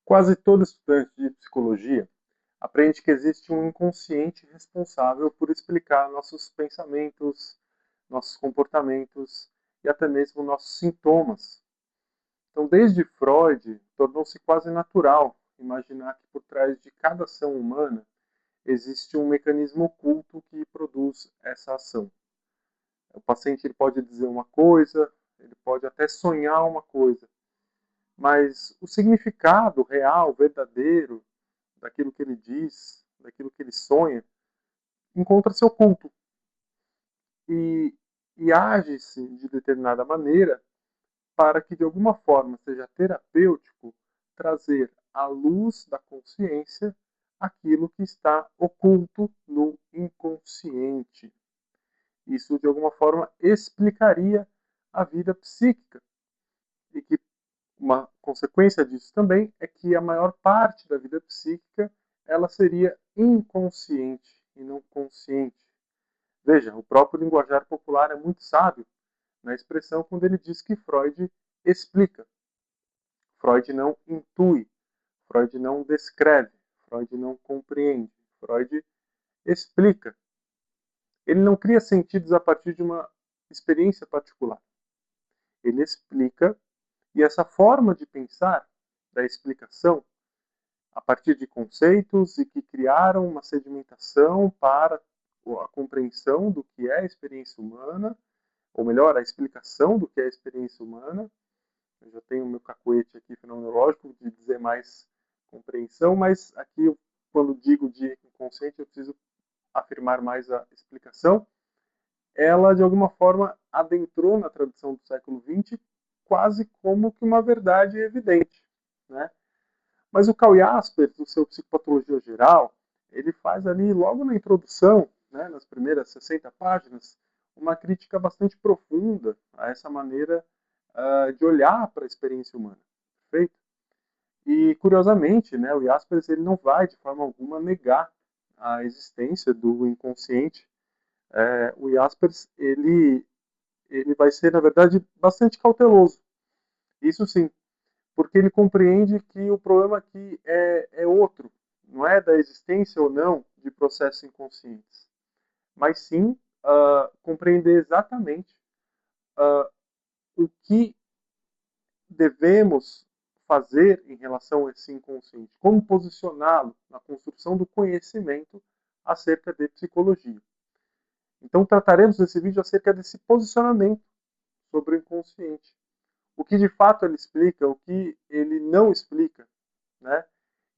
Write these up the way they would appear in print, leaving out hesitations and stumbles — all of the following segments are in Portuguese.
Quase todo estudante de psicologia aprende que existe um inconsciente responsável por explicar nossos pensamentos, nossos comportamentos e até mesmo nossos sintomas. Então, desde Freud, tornou-se quase natural imaginar que por trás de cada ação humana existe um mecanismo oculto que produz essa ação. O paciente ele pode dizer uma coisa, ele pode até sonhar uma coisa, mas o significado real, verdadeiro, daquilo que ele diz, daquilo que ele sonha, encontra-se oculto. E, e age-se de determinada maneira para que, de alguma forma, seja terapêutico trazer à luz da consciência aquilo que está oculto no inconsciente. Isso, de alguma forma, explicaria a vida psíquica. E que uma consequência disso também é que a maior parte da vida psíquica ela seria inconsciente e não consciente. Veja, o próprio linguajar popular é muito sábio na expressão quando ele diz que Freud explica. Freud não intui, Freud não descreve, Freud não compreende, Freud explica. Ele não cria sentidos a partir de uma experiência particular. Ele explica, e essa forma de pensar da explicação a partir de conceitos e que criaram uma sedimentação para a compreensão do que é a experiência humana, ou melhor, a explicação do que é a experiência humana. Eu já tenho o meu cacuete aqui fenomenológico de dizer mais compreensão, mas aqui, quando digo de inconsciente, eu preciso afirmar mais a explicação. Ela, de alguma forma, adentrou na tradição do século XX quase como que uma verdade evidente, né? Mas o Karl Jaspers, no seu Psicopatologia Geral, ele faz ali, logo na introdução, né, nas primeiras 60 páginas, uma crítica bastante profunda a essa maneira de olhar para a experiência humana. Perfeito? E, curiosamente, né, o Jaspers ele não vai, de forma alguma, negar a existência do inconsciente. O Jaspers ele vai ser, na verdade, bastante cauteloso. Isso sim, porque ele compreende que o problema aqui é outro, não é da existência ou não de processos inconscientes, mas sim compreender exatamente o que devemos fazer em relação a esse inconsciente, como posicioná-lo na construção do conhecimento acerca de psicologia. Então trataremos nesse vídeo acerca desse posicionamento sobre o inconsciente. O que de fato ele explica, o que ele não explica, né?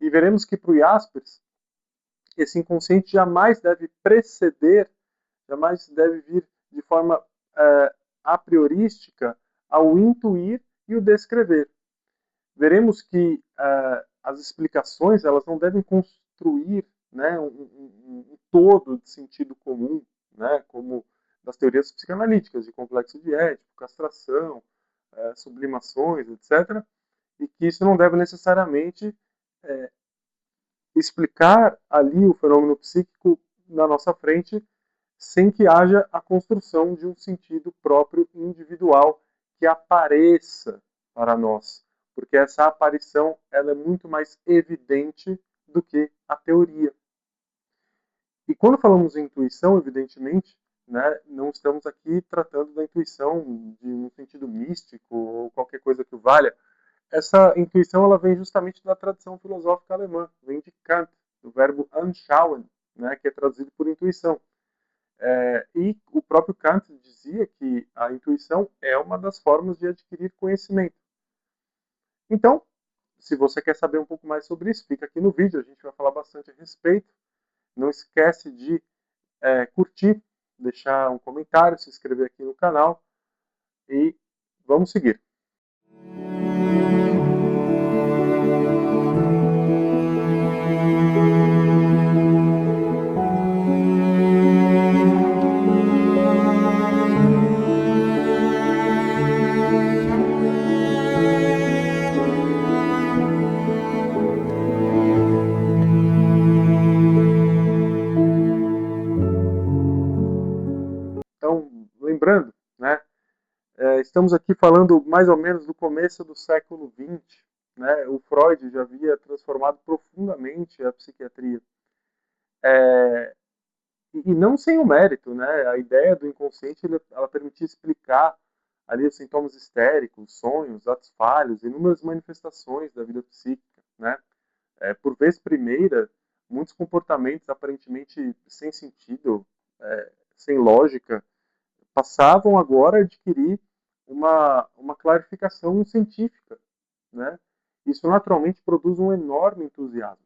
E veremos que para o Jaspers, esse inconsciente jamais deve preceder, jamais deve vir de forma a priorística ao intuir e o descrever. Veremos que as explicações elas não devem construir, né, um todo de sentido comum, né, como das teorias psicanalíticas de complexo de Édipo, castração, sublimações, etc. E que isso não deve necessariamente explicar ali o fenômeno psíquico na nossa frente sem que haja a construção de um sentido próprio individual que apareça para nós, porque essa aparição ela é muito mais evidente do que a teoria. E quando falamos em intuição, evidentemente, né, não estamos aqui tratando da intuição de um sentido místico ou qualquer coisa que o valha. Essa intuição ela vem justamente da tradição filosófica alemã, vem de Kant, do verbo anschauen, né, que é traduzido por intuição. E o próprio Kant dizia que a intuição é uma das formas de adquirir conhecimento. Então, se você quer saber um pouco mais sobre isso, fica aqui no vídeo, a gente vai falar bastante a respeito. Não esquece de curtir, deixar um comentário, se inscrever aqui no canal e vamos seguir. Então, lembrando, né, estamos aqui falando mais ou menos do começo do século XX. né? O Freud já havia transformado profundamente a psiquiatria. E não sem o mérito, né? A ideia do inconsciente, ela permitia explicar ali os sintomas histéricos, sonhos, atos falhos, inúmeras manifestações da vida psíquica, né? Por vez primeira, muitos comportamentos aparentemente sem sentido, sem lógica, passavam agora a adquirir uma clarificação científica, né? Isso naturalmente produz um enorme entusiasmo.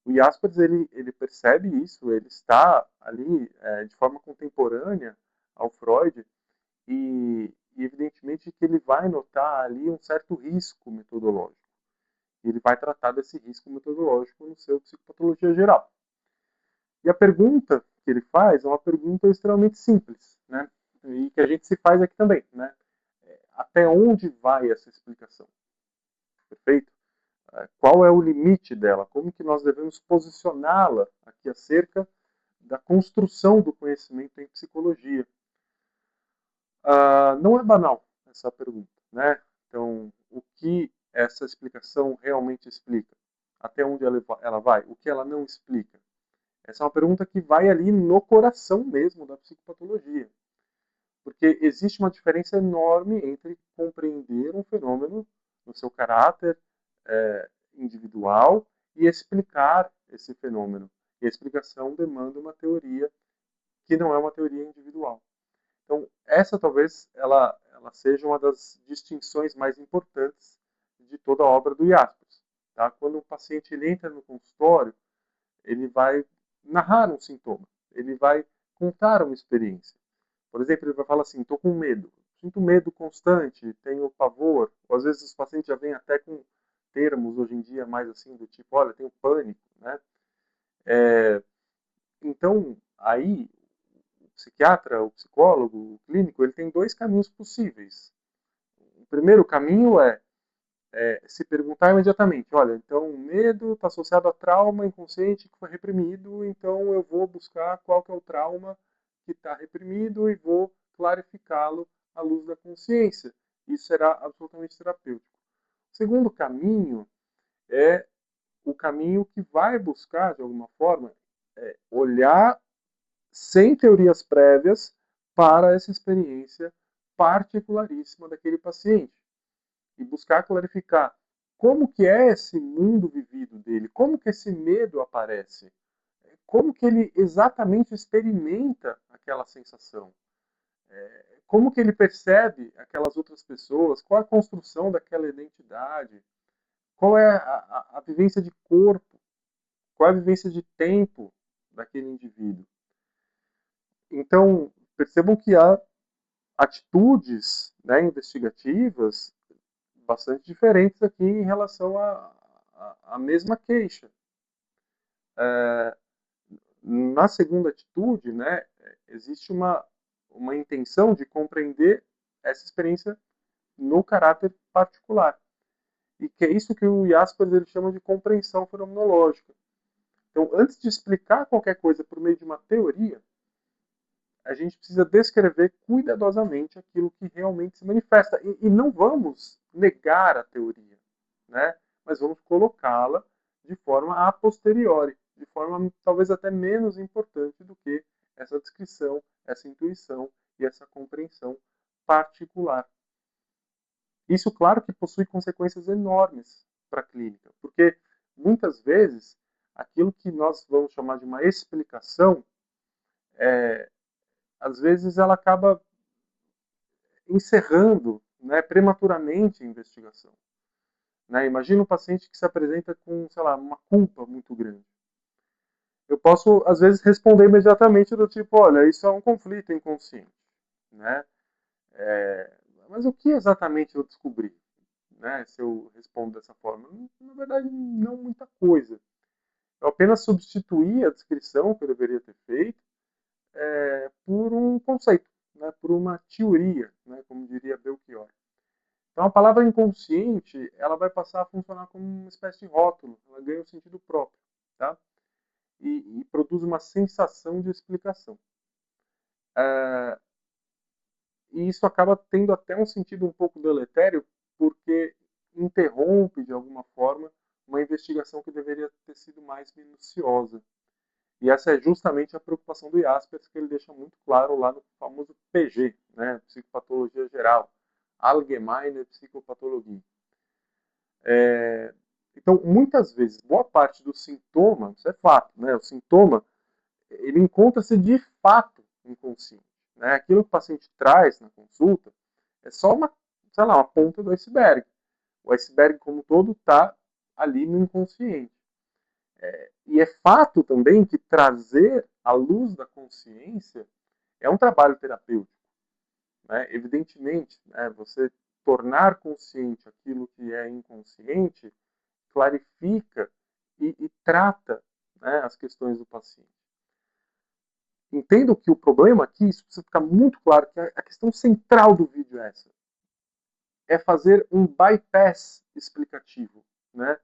O Jaspers, ele percebe isso, ele está ali de forma contemporânea ao Freud e evidentemente que ele vai notar ali um certo risco metodológico. Ele vai tratar desse risco metodológico no seu Psicopatologia Geral. E a pergunta que ele faz é uma pergunta extremamente simples, né? E que a gente se faz aqui também, né? Até onde vai essa explicação? Perfeito? Qual é o limite dela? Como que nós devemos posicioná-la aqui acerca da construção do conhecimento em psicologia? Não é banal essa pergunta, né? Então, o que essa explicação realmente explica? Até onde ela vai? O que ela não explica? Essa é uma pergunta que vai ali no coração mesmo da psicopatologia. Porque existe uma diferença enorme entre compreender um fenômeno no seu caráter individual e explicar esse fenômeno. E a explicação demanda uma teoria que não é uma teoria individual. Então, essa talvez ela seja uma das distinções mais importantes de toda a obra do Jaspers. Tá? Quando o paciente ele entra no consultório, ele vai narrar um sintoma, ele vai contar uma experiência. Por exemplo, ele vai falar assim, estou com medo, sinto medo constante, tenho pavor, ou às vezes os pacientes já vêm até com termos hoje em dia mais assim do tipo, olha, tenho pânico, né? Então, aí, o psiquiatra, o psicólogo, o clínico, ele tem dois caminhos possíveis. O primeiro caminho é se perguntar imediatamente, olha, então o medo está associado a trauma inconsciente que foi reprimido, então eu vou buscar qual que é o trauma que está reprimido e vou clarificá-lo à luz da consciência. Isso será absolutamente terapêutico. O segundo caminho é o caminho que vai buscar, de alguma forma, olhar sem teorias prévias para essa experiência particularíssima daquele paciente e buscar clarificar como que é esse mundo vivido dele, como que esse medo aparece, como que ele exatamente experimenta aquela sensação, como que ele percebe aquelas outras pessoas, qual a construção daquela identidade, qual é a vivência de corpo, qual é a vivência de tempo daquele indivíduo. Então, percebam que há atitudes, né, investigativas bastante diferentes aqui em relação à mesma queixa. Na segunda atitude, né, existe uma intenção de compreender essa experiência no caráter particular. E que é isso que o Jaspers ele chama de compreensão fenomenológica. Então, antes de explicar qualquer coisa por meio de uma teoria, a gente precisa descrever cuidadosamente aquilo que realmente se manifesta. E não vamos negar a teoria, né? Mas vamos colocá-la de forma a posteriori, de forma talvez até menos importante do que essa descrição, essa intuição e essa compreensão particular. Isso, claro, que possui consequências enormes para a clínica, porque muitas vezes aquilo que nós vamos chamar de uma explicação às vezes ela acaba encerrando, né, prematuramente a investigação. Né? Imagina um paciente que se apresenta com, sei lá, uma culpa muito grande. Eu posso, às vezes, responder imediatamente do tipo, olha, isso é um conflito inconsciente. Né? Mas o que exatamente eu descobri? Né, se eu respondo dessa forma? Na verdade, não muita coisa. Eu apenas substituí a descrição que eu deveria ter feito por um conceito, né, por uma teoria, né, como diria Belchior. Então a palavra inconsciente ela vai passar a funcionar como uma espécie de rótulo, ela ganha um sentido próprio, tá? E produz uma sensação de explicação. E isso acaba tendo até um sentido um pouco deletério, porque interrompe, de alguma forma, uma investigação que deveria ter sido mais minuciosa. E essa é justamente a preocupação do Jaspers, que ele deixa muito claro lá no famoso PG, né, Psicopatologia Geral, Allgemeine Psychopathologie. Então, muitas vezes, boa parte do sintoma, isso é fato, né, o sintoma, ele encontra-se de fato inconsciente. Né? Aquilo que o paciente traz na consulta é só uma, sei lá, uma ponta do iceberg. O iceberg como um todo está ali no inconsciente. E é fato também que trazer à luz da consciência é um trabalho terapêutico. Né? Evidentemente, né, você tornar consciente aquilo que é inconsciente clarifica e trata, né, as questões do paciente. Entendo que o problema aqui, isso precisa ficar muito claro, que a questão central do vídeo é essa. É fazer um bypass explicativo. Né?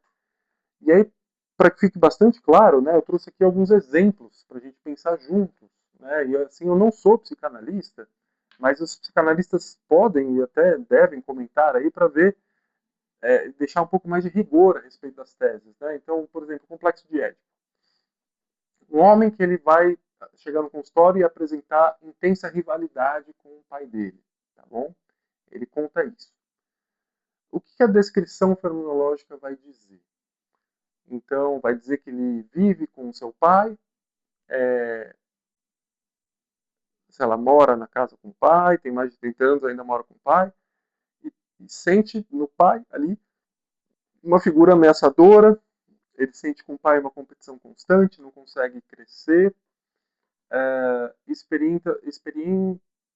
E aí, para que fique bastante claro, né, eu trouxe aqui alguns exemplos para a gente pensar juntos. Né? E assim, eu não sou psicanalista, mas os psicanalistas podem e até devem comentar aí para ver, deixar um pouco mais de rigor a respeito das teses. Né? Então, por exemplo, o complexo de Édipo. Um homem que ele vai chegar no consultório e apresentar intensa rivalidade com o pai dele. Tá bom? Ele conta isso. O que a descrição fenomenológica vai dizer? Então, vai dizer que ele vive com o seu pai, se ela mora na casa com o pai, tem mais de 30 anos, ainda mora com o pai, e sente no pai ali uma figura ameaçadora, ele sente com o pai uma competição constante, não consegue crescer,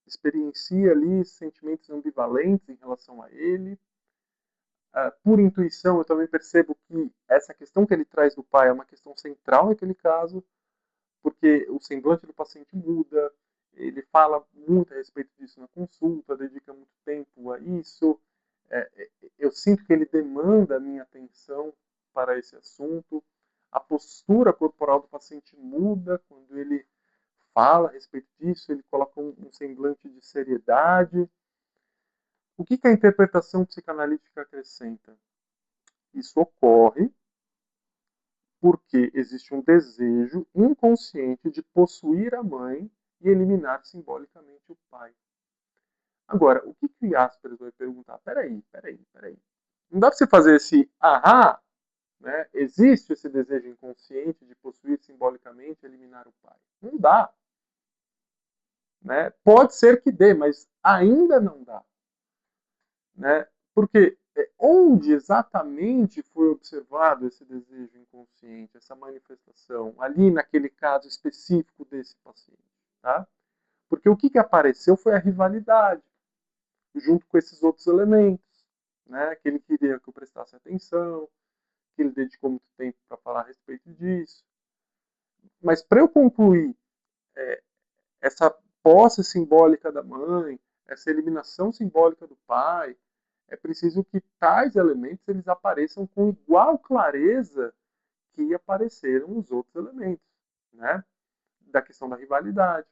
experiencia ali sentimentos ambivalentes em relação a ele. Por intuição, eu também percebo que essa questão que ele traz do pai é uma questão central naquele caso, porque o semblante do paciente muda, ele fala muito a respeito disso na consulta, dedica muito tempo a isso. Eu sinto que ele demanda a minha atenção para esse assunto. A postura corporal do paciente muda quando ele fala a respeito disso, ele coloca um semblante de seriedade. O que a interpretação psicanalítica acrescenta? Isso ocorre porque existe um desejo inconsciente de possuir a mãe e eliminar simbolicamente o pai. Agora, o que o Jaspers vai perguntar? Peraí. Não dá para você fazer esse ahá, né? Existe esse desejo inconsciente de possuir simbolicamente e eliminar o pai. Não dá. Né? Pode ser que dê, mas ainda não dá. Né? Porque onde exatamente foi observado esse desejo inconsciente, essa manifestação, ali naquele caso específico desse paciente. Tá? Porque o que apareceu foi a rivalidade, junto com esses outros elementos. Né? Que ele queria que eu prestasse atenção, que ele dedicou muito tempo para falar a respeito disso. Mas para eu concluir essa posse simbólica da mãe, essa eliminação simbólica do pai, é preciso que tais elementos eles apareçam com igual clareza que apareceram os outros elementos, né? Da questão da rivalidade,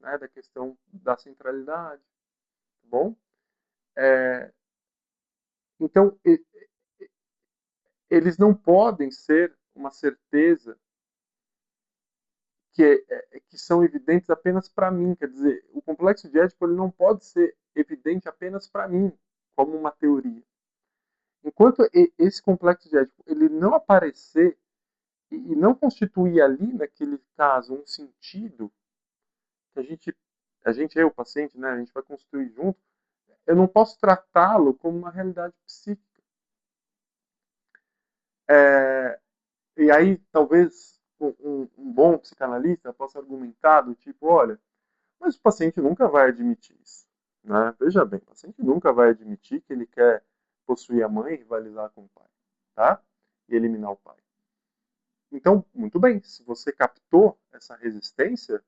né? Da questão da centralidade, tá bom? Então, eles não podem ser uma certeza que são evidentes apenas para mim. Quer dizer, o complexo de Édipo ele não pode ser evidente apenas para mim, como uma teoria. Enquanto esse complexo de Édipo ele não aparecer e não constituir ali, naquele caso, um sentido que eu, o paciente, né, a gente vai construir junto, eu não posso tratá-lo como uma realidade psíquica. E aí, talvez, um bom psicanalista possa argumentar do tipo, olha, mas o paciente nunca vai admitir isso. Né? Veja bem, o paciente nunca vai admitir que ele quer possuir a mãe e rivalizar com o pai. Tá? E eliminar o pai. Então, muito bem, se você captou essa resistência,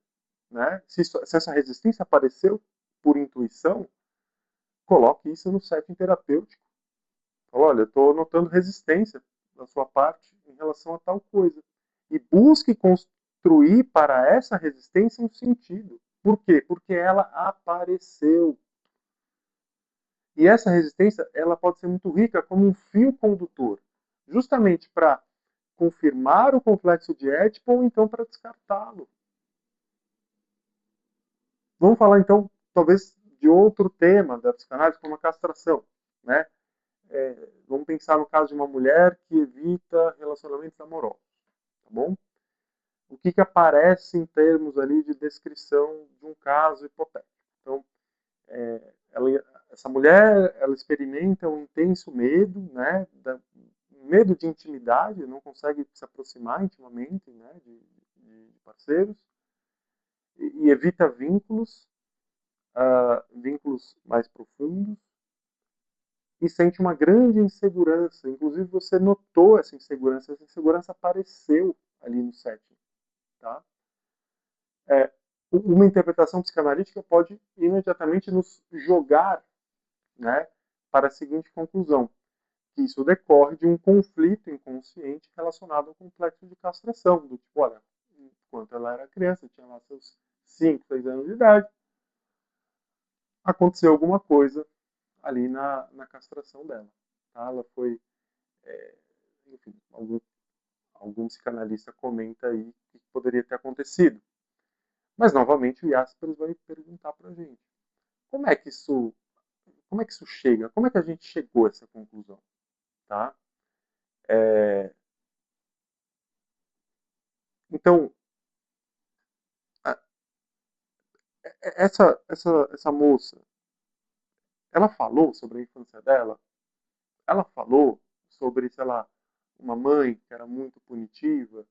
né, se essa resistência apareceu por intuição, coloque isso no setting terapêutico. Fala, olha, eu estou notando resistência da sua parte em relação a tal coisa. E busque construir para essa resistência um sentido. Por quê? Porque ela apareceu. E essa resistência, ela pode ser muito rica como um fio condutor, justamente para confirmar o complexo de Édipo ou então para descartá-lo. Vamos falar então, talvez, de outro tema da psicanálise, como a castração, né? Vamos pensar no caso de uma mulher que evita relacionamentos amorosos, tá bom? O que aparece em termos ali de descrição de um caso hipotético? Então, ela, essa mulher, ela experimenta um intenso medo, né? Medo de intimidade, não consegue se aproximar intimamente, né? De parceiros e evita vínculos, vínculos mais profundos, e sente uma grande insegurança. Inclusive, você notou essa insegurança apareceu ali no setting. Tá? Uma interpretação psicanalítica pode imediatamente nos jogar, né, para a seguinte conclusão, que isso decorre de um conflito inconsciente relacionado ao complexo de castração, do tipo, olha, enquanto ela era criança, tinha lá seus 5, 6 anos de idade, aconteceu alguma coisa ali na castração dela. Tá? Ela foi, enfim, algum psicanalista comenta aí o que poderia ter acontecido. Mas, novamente, o Jaspers vai perguntar para a gente, como é que isso chega? Como é que a gente chegou a essa conclusão? Tá? Então, essa moça, ela falou sobre a infância dela? Ela falou sobre, sei lá, uma mãe que era muito punitiva?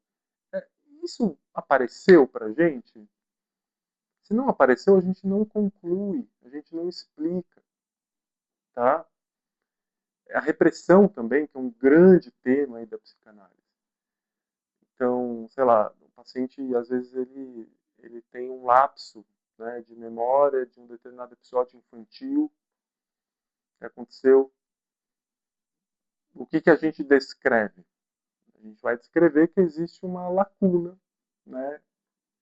É, isso apareceu para a gente? Se não apareceu, a gente não conclui, a gente não explica. Tá? A repressão também, que é um grande tema aí da psicanálise. Então, sei lá, o paciente, às vezes, ele tem um lapso, né, de memória de um determinado episódio infantil que aconteceu. O que a gente descreve? A gente vai descrever que existe uma lacuna, né,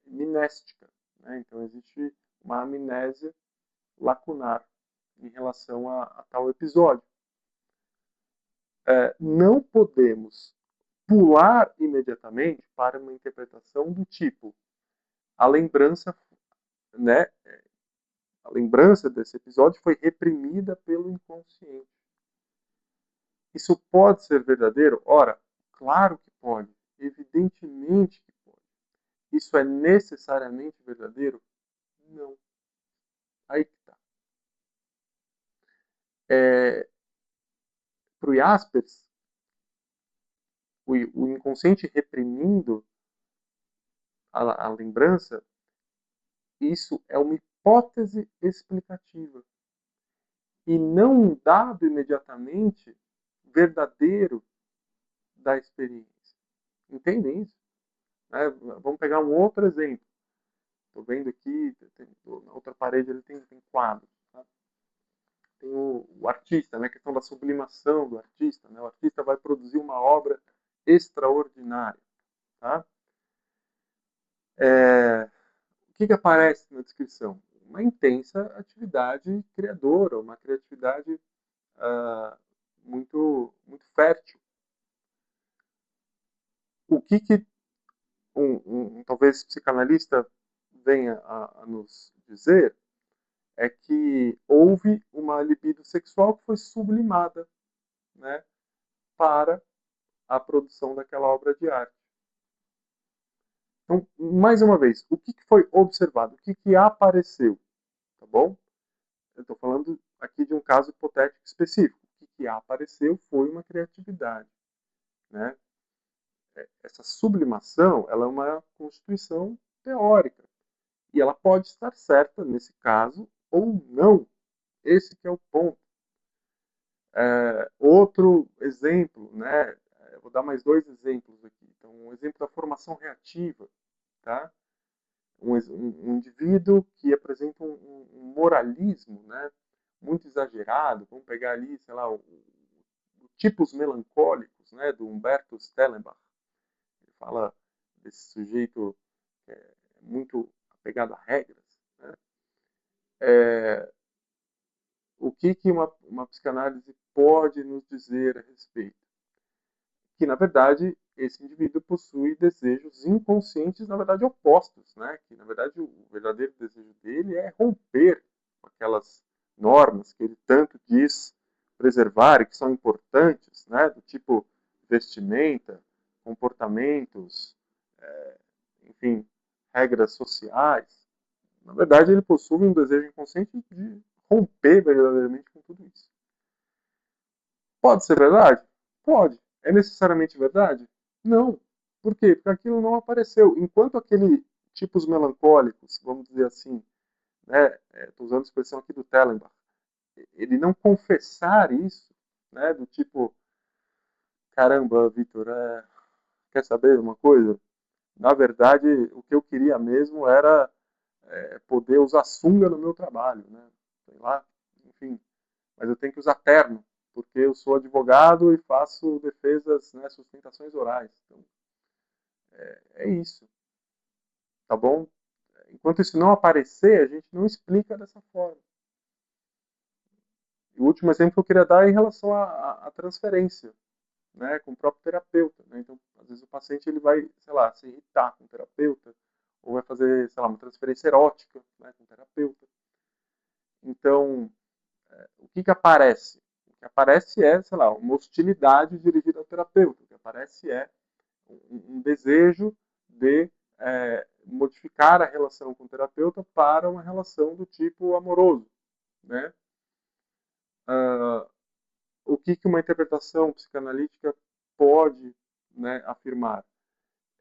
amnéstica. Né? Então, existe uma amnésia lacunar em relação a tal episódio. Não podemos pular imediatamente para uma interpretação do tipo a lembrança, né, a lembrança desse episódio foi reprimida pelo inconsciente. Isso pode ser verdadeiro? Ora, claro que pode. Evidentemente que pode. Isso é necessariamente verdadeiro? Não. Aí que está. Para o Jaspers, o inconsciente reprimindo a lembrança, isso é uma hipótese explicativa. E não um dado imediatamente verdadeiro da experiência. Entendem isso? Vamos pegar um outro exemplo. Estou vendo aqui, na outra parede ele tem quadros. Tá? Tem o artista, né? A questão da sublimação do artista. Né? O artista vai produzir uma obra extraordinária. Tá? O que aparece na descrição? Uma intensa atividade criadora, uma criatividade muito fértil. O que talvez psicanalista venha a nos dizer é que houve uma libido sexual que foi sublimada, né, para a produção daquela obra de arte. Então, mais uma vez, o que foi observado? O que apareceu? Tá bom? Eu estou falando aqui de um caso hipotético específico. O que apareceu foi uma criatividade. Né? Essa sublimação ela é uma constituição teórica. E ela pode estar certa nesse caso ou não. Esse que é o ponto. Outro exemplo, né? Eu vou dar mais dois exemplos aqui. Então, um exemplo da formação reativa, tá? Um indivíduo que apresenta um moralismo, né? Muito exagerado. Vamos pegar ali, sei lá, o tipos melancólicos, né? Do Humberto Stellenbach. Ele fala desse sujeito que é muito apegado a regras, né? o que uma psicanálise pode nos dizer a respeito? Que, na verdade, esse indivíduo possui desejos inconscientes, na verdade, opostos, né? Que, na verdade, o verdadeiro desejo dele é romper com aquelas normas que ele tanto diz preservar e que são importantes, né? Do tipo vestimenta, comportamentos, enfim, regras sociais. Na verdade, ele possui um desejo inconsciente de romper verdadeiramente com tudo isso. Pode ser verdade? Pode. É necessariamente verdade? Não. Por quê? Porque aquilo não apareceu. Enquanto aquele tipos melancólicos, vamos dizer assim, né, estou usando a expressão aqui do Tellenbach, ele não confessar isso, né, do tipo, caramba, Vitor, quer saber uma coisa? Na verdade, o que eu queria mesmo era poder usar sunga no meu trabalho, né? Sei lá, enfim. Mas eu tenho que usar terno, porque eu sou advogado e faço defesas, né, sustentações orais. Então, é isso, tá bom? Enquanto isso não aparecer, a gente não explica dessa forma. E o último exemplo que eu queria dar é em relação à transferência, né, com o próprio terapeuta. Né? Então, às vezes o paciente ele vai, sei lá, se irritar com o terapeuta, ou vai fazer, sei lá, uma transferência erótica, né, com o terapeuta. Então, o que aparece? O que aparece é, sei lá, uma hostilidade dirigida ao terapeuta. O que aparece é um desejo de modificar a relação com o terapeuta para uma relação do tipo amoroso, né? O que uma interpretação psicanalítica pode, né, afirmar?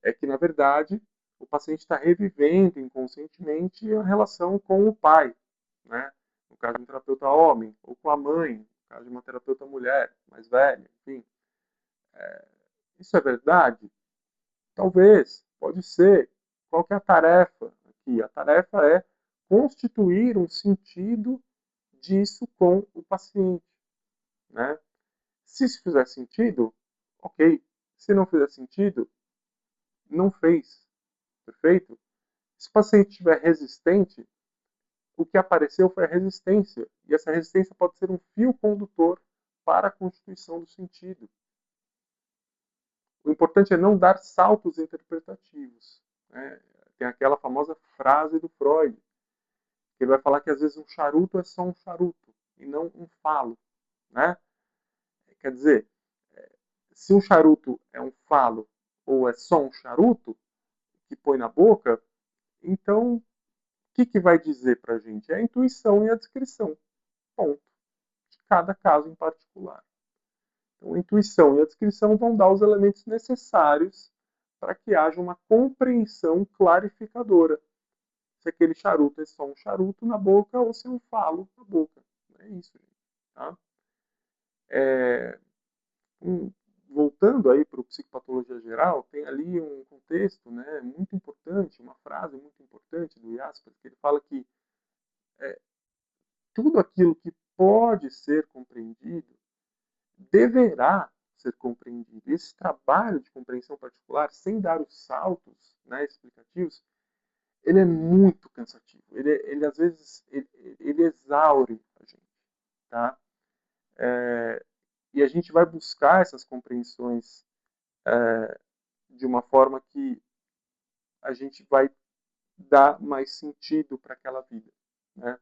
É que, na verdade, o paciente está revivendo inconscientemente a relação com o pai, né? No caso de um terapeuta homem, ou com a mãe, no caso de uma terapeuta mulher, mais velha, enfim. Isso é verdade? Talvez, pode ser. Qual que é a tarefa aqui? A tarefa é constituir um sentido disso com o paciente, né? Se isso fizer sentido, ok. Se não fizer sentido, não fez. Perfeito? Se o paciente estiver resistente, o que apareceu foi a resistência. E essa resistência pode ser um fio condutor para a constituição do sentido. O importante é não dar saltos interpretativos. Né? Tem aquela famosa frase do Freud, que ele vai falar que às vezes um charuto é só um charuto e não um falo. Né? Quer dizer, se um charuto é um falo ou é só um charuto que põe na boca, então o que vai dizer para a gente? É a intuição e a descrição. Ponto. De cada caso em particular. Então, a intuição e a descrição vão dar os elementos necessários para que haja uma compreensão clarificadora. Se aquele charuto é só um charuto na boca ou se é um falo na boca. É isso, gente. Tá? Voltando aí para o psicopatologia geral, tem ali um contexto, né, muito importante, uma frase muito importante do Jaspers, que ele fala que tudo aquilo que pode ser compreendido deverá ser compreendido. Esse trabalho de compreensão particular, sem dar os saltos, né, explicativos, ele é muito cansativo. Ele às vezes, ele exaure a gente. Tá? E a gente vai buscar essas compreensões de uma forma que a gente vai dar mais sentido para aquela vida. Né?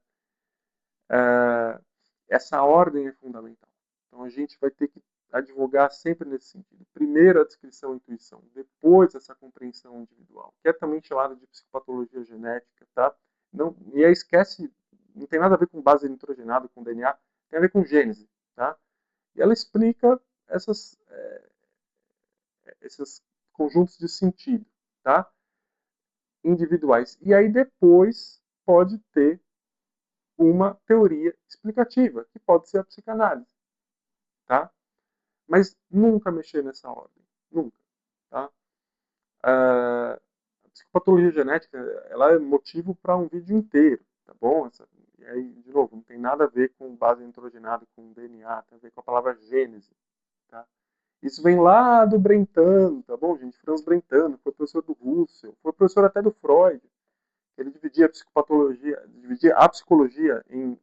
Essa ordem é fundamental. Então a gente vai ter que advogar sempre nesse sentido. Primeiro a descrição e intuição, depois essa compreensão individual, que é também chamada de psicopatologia genética, tá? Não, e aí esquece, não tem nada a ver com base nitrogenada, com DNA, tem a ver com gênese, tá? E ela explica esses conjuntos de sentido, tá? Individuais. E aí depois pode ter uma teoria explicativa, que pode ser a psicanálise, tá? Mas nunca mexer nessa ordem, nunca, tá? A psicopatologia genética, ela é motivo para um vídeo inteiro, tá bom? E aí, de novo, não tem nada a ver com base nitrogenada, com DNA, tem a ver com a palavra gênese, tá? Isso vem lá do Brentano, tá bom, gente? Franz Brentano, foi professor do Russell, foi professor até do Freud. Ele dividia a psicopatologia, dividia a psicologia em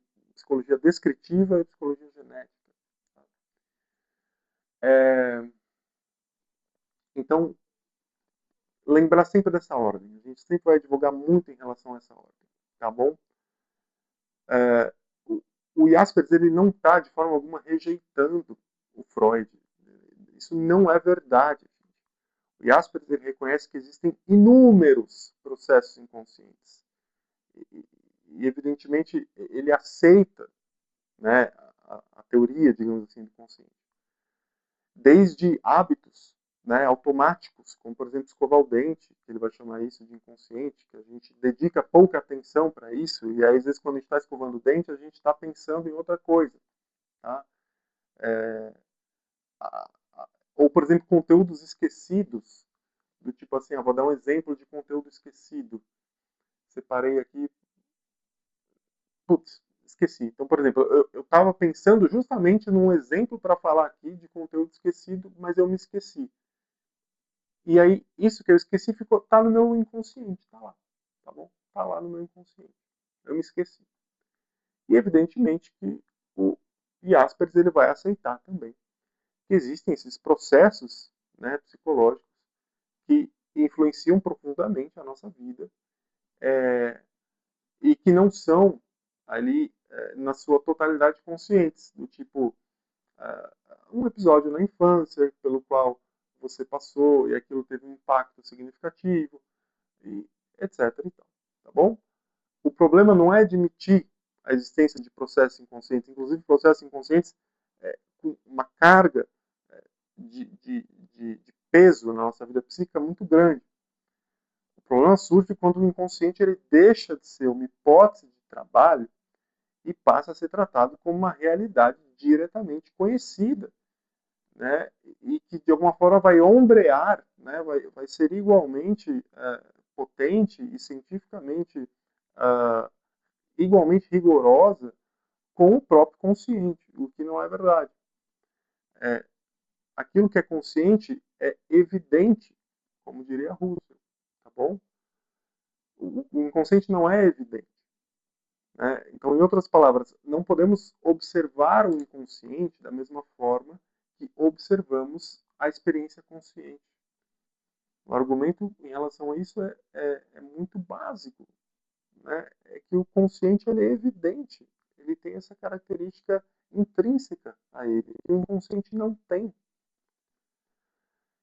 psicologia descritiva e psicologia genética. Então, lembrar sempre dessa ordem. A gente sempre vai advogar muito em relação a essa ordem, tá bom? O Jaspers, ele não está, de forma alguma, rejeitando o Freud. Isso não é verdade. O Jaspers, ele reconhece que existem inúmeros processos inconscientes. E evidentemente, ele aceita, né, a teoria, digamos assim, do consciente. Desde hábitos, né, automáticos, como, por exemplo, escovar o dente, que ele vai chamar isso de inconsciente, que a gente dedica pouca atenção para isso, e aí, às vezes, quando a gente está escovando o dente, a gente está pensando em outra coisa. Tá? Ou, por exemplo, conteúdos esquecidos, do tipo assim, vou dar um exemplo de conteúdo esquecido. Separei aqui, putz, esqueci. Então, por exemplo, eu estava pensando justamente num exemplo para falar aqui de conteúdo esquecido, mas eu me esqueci. E aí, isso que eu esqueci tá no meu inconsciente, tá lá, tá bom? Tá lá no meu inconsciente. Eu me esqueci. E evidentemente que o Jaspers ele vai aceitar também que existem esses processos, né, psicológicos que influenciam profundamente a nossa vida e que não são ali na sua totalidade conscientes, do tipo um episódio na infância pelo qual você passou e aquilo teve um impacto significativo, e etc. Então, tá bom? O problema não é admitir a existência de processos inconscientes, inclusive processos inconscientes com uma carga de peso na nossa vida psíquica muito grande. O problema surge quando o inconsciente ele deixa de ser uma hipótese de trabalho e passa a ser tratado como uma realidade diretamente conhecida, né? E que de alguma forma vai ombrear, né? vai ser igualmente potente e cientificamente igualmente rigorosa com o próprio consciente, o que não é verdade. Aquilo que é consciente é evidente, como diria Russell, tá bom? O inconsciente não é evidente. Né? Então, em outras palavras, não podemos observar o inconsciente da mesma forma que observamos a experiência consciente. O argumento em relação a isso é muito básico. Né? É que o consciente ele é evidente. Ele tem essa característica intrínseca a ele. E o inconsciente não tem.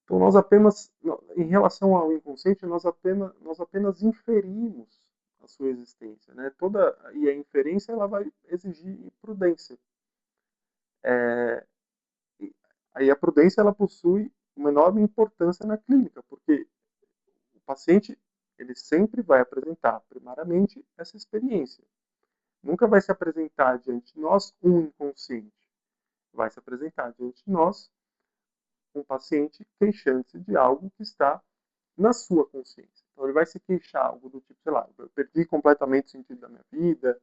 Então, nós apenas, em relação ao inconsciente, nós apenas inferimos a sua existência. Né? E a inferência ela vai exigir prudência. Aí a prudência ela possui uma enorme importância na clínica, porque o paciente ele sempre vai apresentar, primariamente, essa experiência. Nunca vai se apresentar diante de nós um inconsciente. Vai se apresentar diante de nós um paciente queixando-se de algo que está na sua consciência. Então ele vai se queixar algo do tipo, sei lá, eu perdi completamente o sentido da minha vida,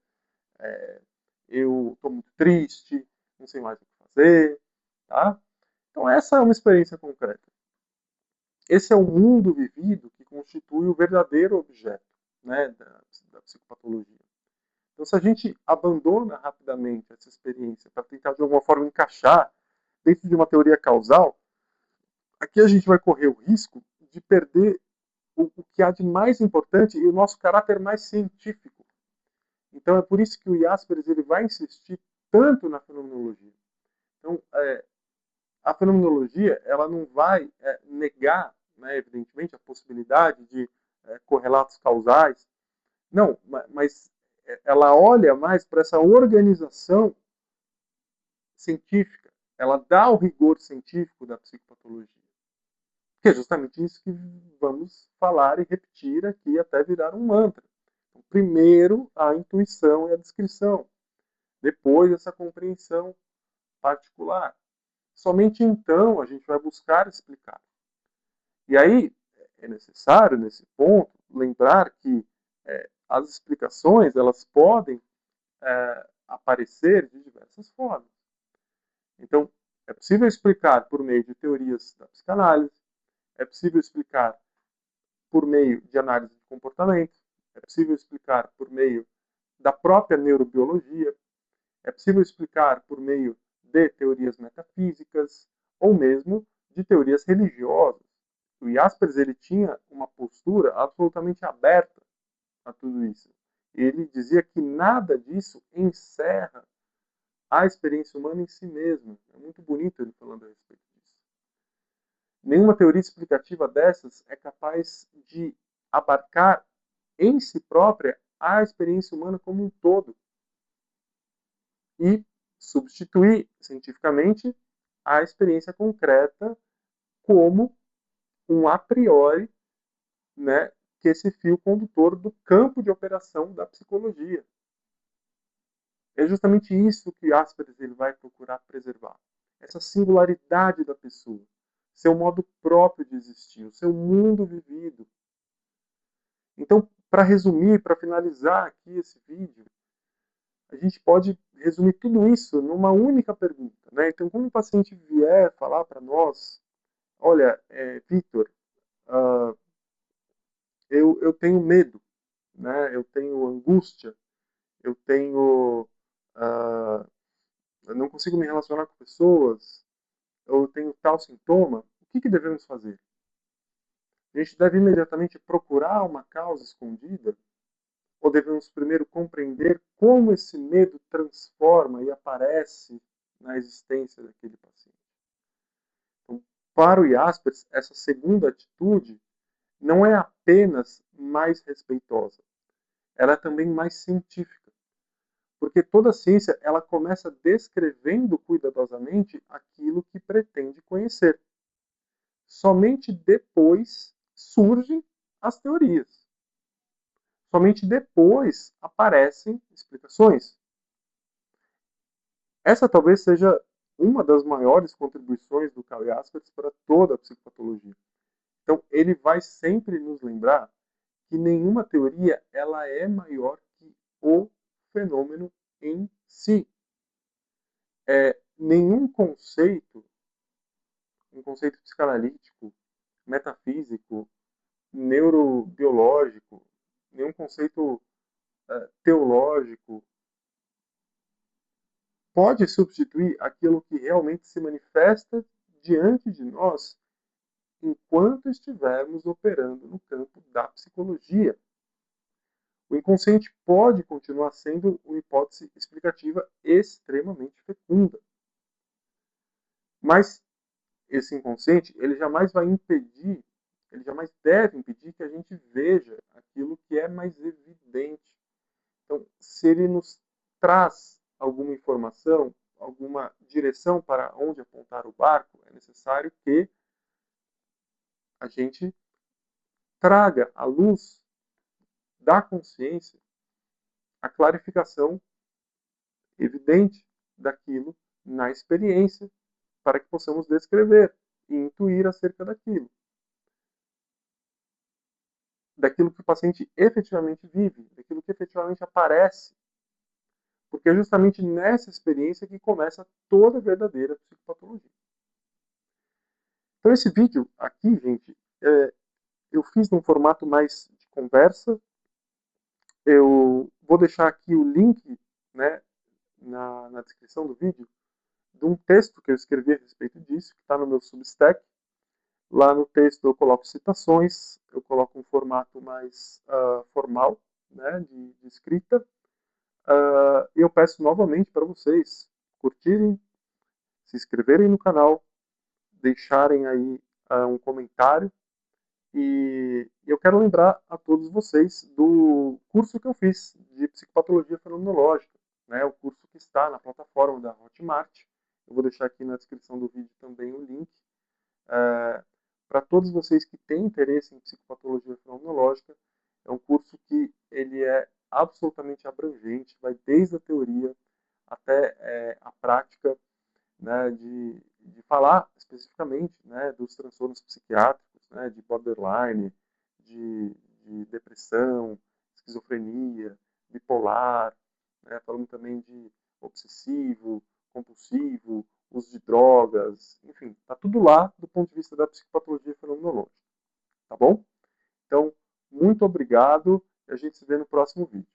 eu estou muito triste, não sei mais o que fazer, tá? Então essa é uma experiência concreta. Esse é o mundo vivido que constitui o verdadeiro objeto, né, da psicopatologia. Então se a gente abandona rapidamente essa experiência para tentar de alguma forma encaixar dentro de uma teoria causal, aqui a gente vai correr o risco de perder o que há de mais importante e o nosso caráter mais científico. Então é por isso que o Jaspers ele vai insistir tanto na fenomenologia. Então, a fenomenologia ela não vai negar, né, evidentemente, a possibilidade de correlatos causais. Não, mas ela olha mais para essa organização científica. Ela dá o rigor científico da psicopatologia. Que é justamente isso que vamos falar e repetir aqui até virar um mantra. Então, primeiro, a intuição e a descrição. Depois, essa compreensão particular. Somente então a gente vai buscar explicar. E aí é necessário, nesse ponto, lembrar que as explicações elas podem aparecer de diversas formas. Então, é possível explicar por meio de teorias da psicanálise, é possível explicar por meio de análise de comportamento, é possível explicar por meio da própria neurobiologia, É possível explicar por meio de teorias metafísicas ou mesmo de teorias religiosas. O Jaspers ele tinha uma postura absolutamente aberta a tudo isso. Ele dizia que nada disso encerra a experiência humana em si mesma. É muito bonito ele falando a respeito disso. Nenhuma teoria explicativa dessas é capaz de abarcar em si própria a experiência humana como um todo e substituir cientificamente a experiência concreta como um a priori, né, que esse fio condutor do campo de operação da psicologia. É justamente isso que Jaspers ele vai procurar preservar. Essa singularidade da pessoa, seu modo próprio de existir, o seu mundo vivido. Então, para resumir, para finalizar aqui esse vídeo, a gente pode resumir tudo isso numa única pergunta. Né? Então, quando o paciente vier falar para nós, olha, Vitor, eu tenho medo, né? Eu tenho angústia, eu tenho... eu não consigo me relacionar com pessoas, eu tenho tal sintoma, o que devemos fazer? A gente deve imediatamente procurar uma causa escondida? Ou devemos primeiro compreender como esse medo transforma e aparece na existência daquele paciente? Então, para o Jaspers, essa segunda atitude não é apenas mais respeitosa, ela é também mais científica. Porque toda ciência ela começa descrevendo cuidadosamente aquilo que pretende conhecer. Somente depois surgem as teorias. Somente depois aparecem explicações. Essa talvez seja uma das maiores contribuições do Karl Jaspers para toda a psicopatologia. Então, ele vai sempre nos lembrar que nenhuma teoria ela é maior que o fenômeno em si. Nenhum conceito, um conceito psicanalítico, metafísico, neurobiológico, nenhum conceito teológico pode substituir aquilo que realmente se manifesta diante de nós enquanto estivermos operando no campo da psicologia. O inconsciente pode continuar sendo uma hipótese explicativa extremamente fecunda. Mas esse inconsciente, ele jamais vai impedir, ele jamais deve impedir que a gente veja aquilo que é mais evidente. Então, se ele nos traz alguma informação, alguma direção para onde apontar o barco, é necessário que a gente traga à luz da consciência a clarificação evidente daquilo na experiência, para que possamos descrever e intuir acerca daquilo. Daquilo que o paciente efetivamente vive, daquilo que efetivamente aparece. Porque é justamente nessa experiência que começa toda a verdadeira psicopatologia. Então esse vídeo aqui, gente, eu fiz num formato mais de conversa. Eu vou deixar aqui o link, né, na descrição do vídeo, de um texto que eu escrevi a respeito disso, que está no meu Substack. Lá no texto eu coloco citações, eu coloco um formato mais formal, né, de escrita. E eu peço novamente para vocês curtirem, se inscreverem no canal, deixarem aí um comentário. E eu quero lembrar a todos vocês do curso que eu fiz de psicopatologia fenomenológica, né, o curso que está na plataforma da Hotmart. Eu vou deixar aqui na descrição do vídeo também o link. Para todos vocês que têm interesse em psicopatologia fenomenológica, é um curso que ele é absolutamente abrangente, vai desde a teoria até a prática, né, de falar especificamente, né, dos transtornos psiquiátricos, né, de borderline, de depressão, esquizofrenia, bipolar, né, falando também de obsessivo, compulsivo, uso de drogas, enfim, está tudo lá do ponto de vista da psicopatologia fenomenológica, tá bom? Então, muito obrigado e a gente se vê no próximo vídeo.